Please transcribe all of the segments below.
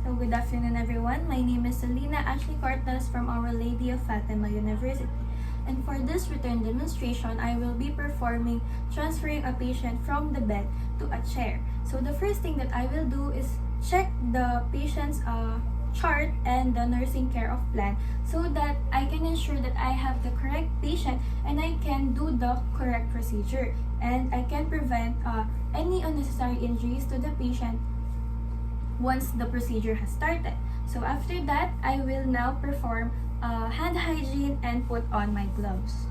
So good afternoon everyone. My name is Selena Ashley Cortez from Our Lady of Fatima University. And for this written demonstration, I will be performing transferring a patient from the bed to a chair. So the first thing that I will do is check the patient's chart and the nursing care of plan so that I can ensure that I have the correct patient and I can do the correct procedure and I can prevent any unnecessary injuries to the patient once the procedure has started. So after that, I will now perform hand hygiene and put on my gloves.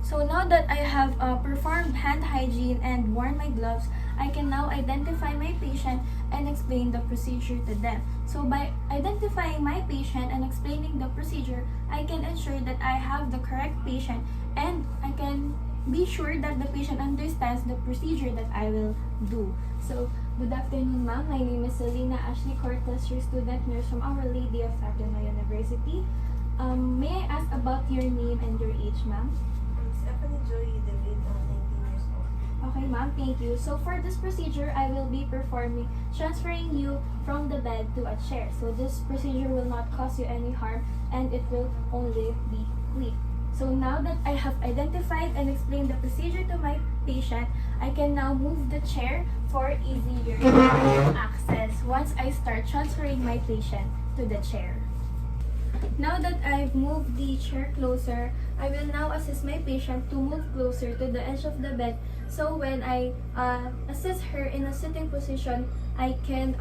So now that I have performed hand hygiene and worn my gloves, I can now identify my patient and explain the procedure to them. So by identifying my patient and explaining the procedure, I can ensure that I have the correct patient and I can be sure that the patient understands the procedure that I will do. So, good afternoon ma'am. My name is Selena Ashley Cortez, your student nurse from Our Lady of Fatima University. May I ask about your name and your age, ma'am? David, 19 years old. Okay, ma'am, thank you. So for this procedure, I will be transferring you from the bed to a chair. So this procedure will not cause you any harm and it will only be quick. So now that I have identified and explained the procedure to my patient, I can now move the chair for easier access once I start transferring my patient to the chair. Now that I've moved the chair closer, I will now assist my patient to move closer to the edge of the bed. So when I assist her in a sitting position, I can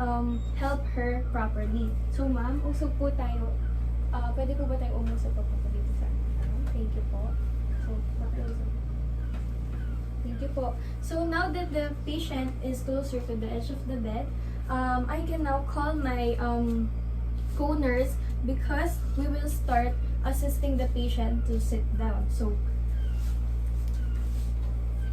help her properly. So ma'am, usog po tayo. Pwede po ba tayo umusap papunta dito sa Thank you po. So, thank you po. So now that the patient is closer to the edge of the bed, I can now call my co-nurse because we will start assisting the patient to sit down. So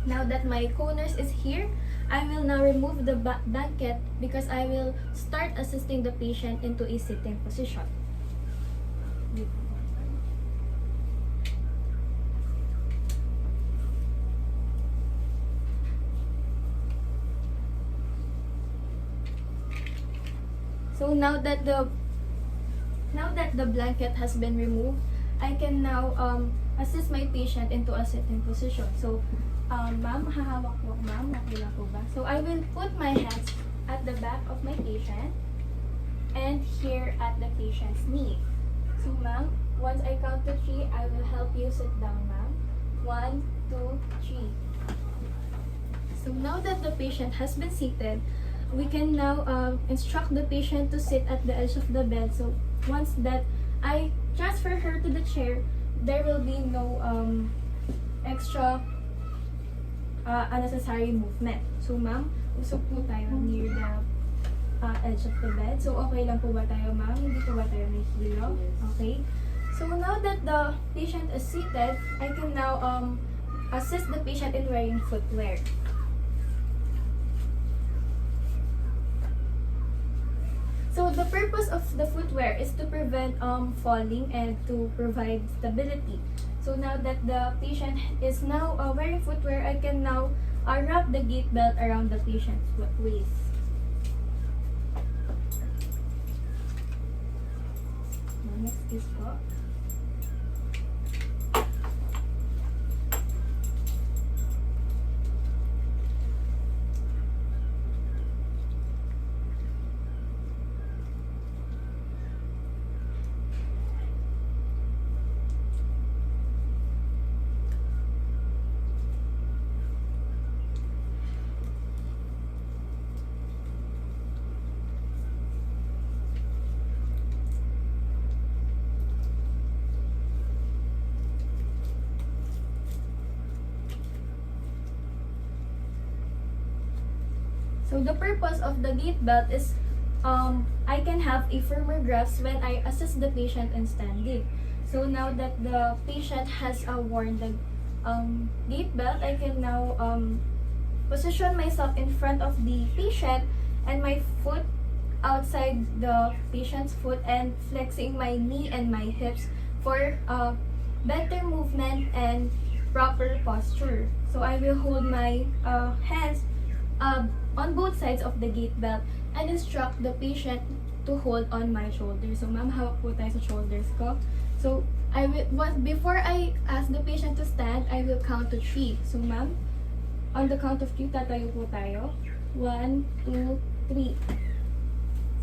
now that my co-nurse is here, I will now remove the blanket because I will start assisting the patient into a sitting position. So now that the blanket has been removed, I can now assist my patient into a sitting position. So, ma'am, hahawak po, ma'am, okay lang po ba? So, I will put my hands at the back of my patient and here at the patient's knee. So, ma'am, once I count to 3, I will help you sit down, ma'am. 1, 2, 3. So, now that the patient has been seated, we can now instruct the patient to sit at the edge of the bed. So once that I transfer her to the chair, there will be no extra unnecessary movement. So ma'am, usog po tayo near the edge of the bed. So okay lang po ba tayo ma'am? Hindi po ba tayo may hilo? Okay. So now that the patient is seated, I can now assist the patient in wearing footwear. So the purpose of the footwear is to prevent falling and to provide stability. So now that the patient is now wearing footwear, I can now wrap the gait belt around the patient's waist. Next is po. So the purpose of the gait belt is I can have a firmer grasp when I assist the patient in standing. So now that the patient has worn the gait belt, I can now position myself in front of the patient and my foot outside the patient's foot and flexing my knee and my hips for better movement and proper posture. So I will hold my hands on both sides of the gait belt and instruct the patient to hold on my shoulders. So ma'am, hawak po tayo sa shoulders ko. So before I ask the patient to stand, I will count to 3. So ma'am, on the count of 3, tatayo po tayo. 1, 2, 3.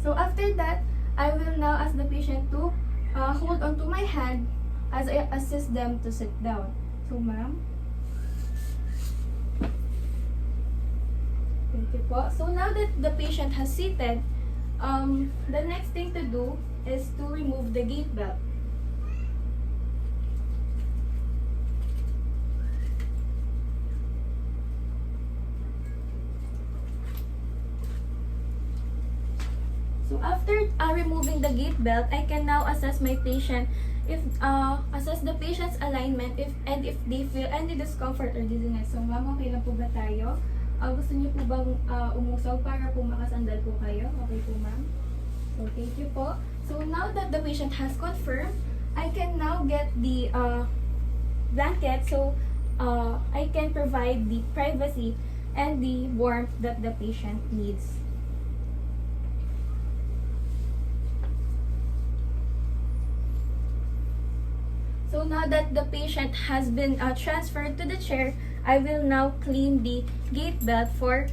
So after that, I will now ask the patient to hold onto my hand as I assist them to sit down. So ma'am. Thank you po. So now that the patient has seated, the next thing to do is to remove the gait belt. So after removing the gait belt, I can now assess my patient assess the patient's alignment if they feel any discomfort or dizziness. So ma'am, okay lang po ba tayo? Gusto niyo po bang umusog para po makasandal po kayo? Okay po ma'am? So thank you po. So now that the patient has confirmed, I can now get the blanket so I can provide the privacy and the warmth that the patient needs. So now that the patient has been transferred to the chair, I will now clean the gait belt so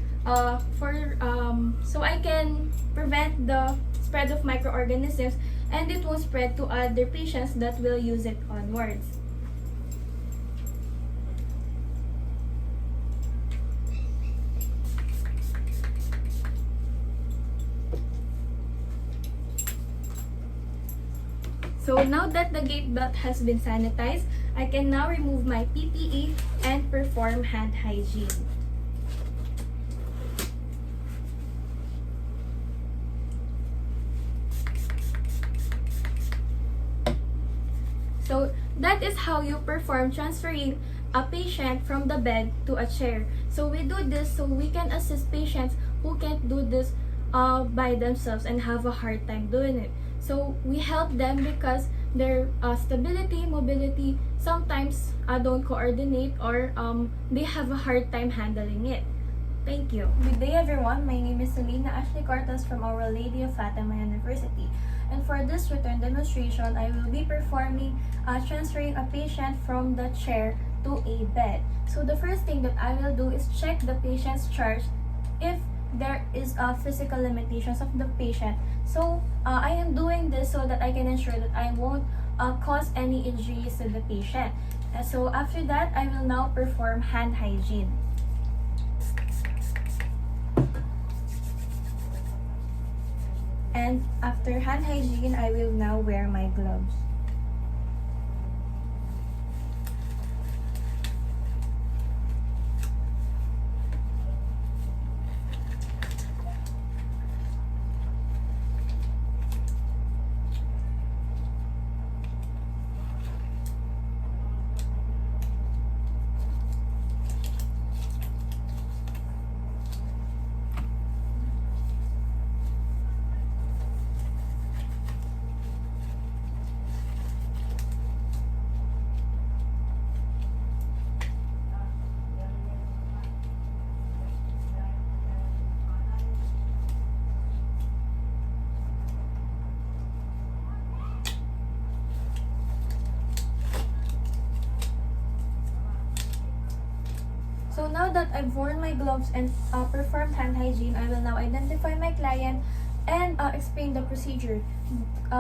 I can prevent the spread of microorganisms and it won't spread to other patients that will use it onwards. So now that the gait belt has been sanitized, I can now remove my PPE and perform hand hygiene. So that is how you perform transferring a patient from the bed to a chair. So we do this so we can assist patients who can't do this by themselves and have a hard time doing it. So we help them because their stability, mobility sometimes don't coordinate or they have a hard time handling it. Thank you. Good day everyone, my name is Selena Ashley Cortas from Our Lady of Fatima University. And for this return demonstration, I will be performing transferring a patient from the chair to a bed. So the first thing that I will do is check the patient's chart if there is physical limitations of the patient. So I am doing this so that I can ensure that I won't cause any injuries to the patient. So after that, I will now perform hand hygiene. And after hand hygiene, I will now wear my gloves. So now that I've worn my gloves and performed hand hygiene, I will now identify my client and explain the procedure.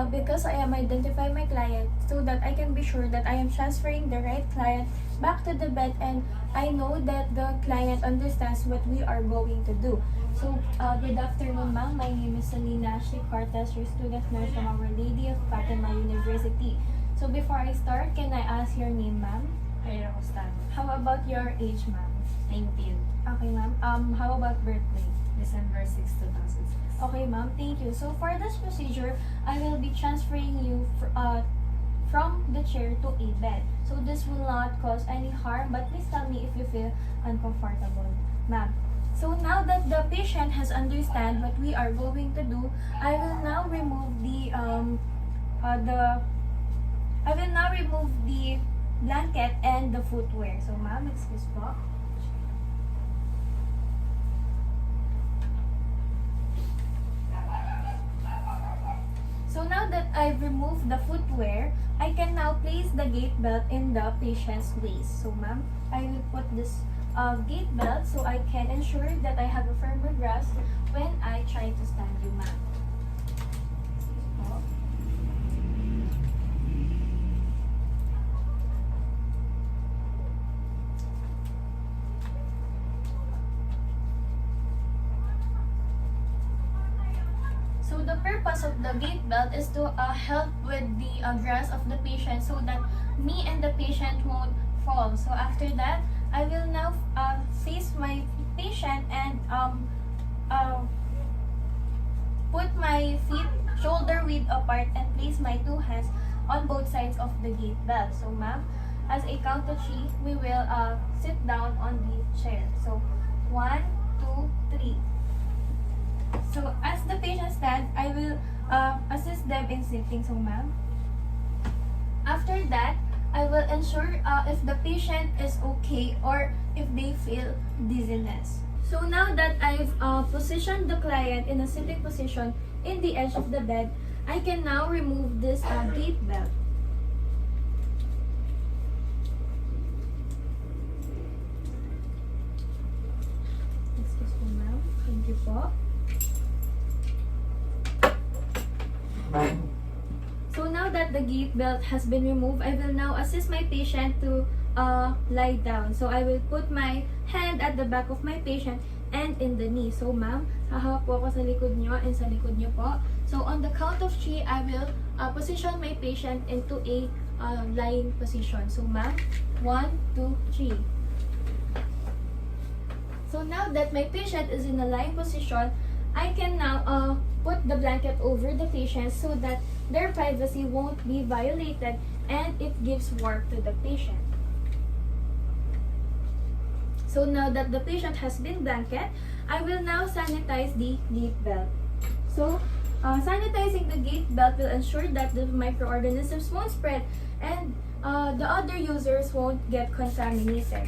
Because I am identifying my client so that I can be sure that I am transferring the right client back to the bed and I know that the client understands what we are going to do. So, good afternoon ma'am. My name is Selena Ashley Cortez, your student nurse from Our Lady of Fatima University. So before I start, can I ask your name ma'am? How How about your age ma'am? 19. Okay ma'am. How about birthday? December 6, 2006. Okay, ma'am. Thank you. So for this procedure, I will be transferring you from the chair to a bed. So this will not cause any harm, but please tell me if you feel uncomfortable, ma'am. So now that the patient has understand what we are going to do, I will now remove the blanket and the footwear. So ma'am, excuse po. So now that I've removed the footwear, I can now place the gait belt in the patient's waist. So ma'am, I will put this gait belt so I can ensure that I have a firmer grasp when I try to stand you, ma'am. So the purpose of the gait belt is to help with the grasp of the patient so that me and the patient won't fall. So after that, I will now face my patient and put my feet shoulder width apart and place my two hands on both sides of the gait belt. So ma'am, as a count of 3, we will sit down on the chair. So 1, 2, 3. So as the patient stands, I will assist them in sitting. So ma'am, after that, I will ensure if the patient is okay or if they feel dizziness. So now that I've positioned the client in a sitting position in the edge of the bed, I can now remove this gait belt. Excuse me, ma'am. Thank you po. So now that the gait belt has been removed, I will now assist my patient to lie down. So I will put my hand at the back of my patient and in the knee. So ma'am, hahawak po ako sa likod nyo and sa likod nyo po. So on the count of 3, I will position my patient into a lying position. So ma'am, 1, 2, 3. So now that my patient is in a lying position, I can now put the blanket over the patient so that their privacy won't be violated and it gives warmth to the patient. So now that the patient has been blanketed, I will now sanitize the gait belt. So sanitizing the gait belt will ensure that the microorganisms won't spread and the other users won't get contaminated.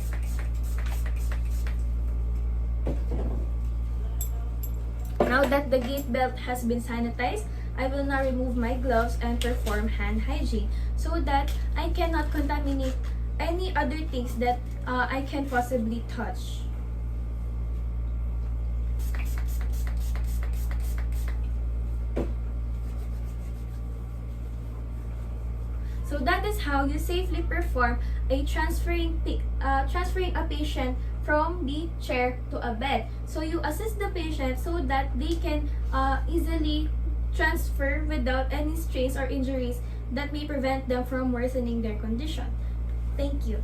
Now that the gait belt has been sanitized, I will now remove my gloves and perform hand hygiene so that I cannot contaminate any other things that I can possibly touch. So that is how you safely perform a transferring a patient from the chair to a bed. So you assist the patient so that they can easily transfer without any strains or injuries that may prevent them from worsening their condition. Thank you.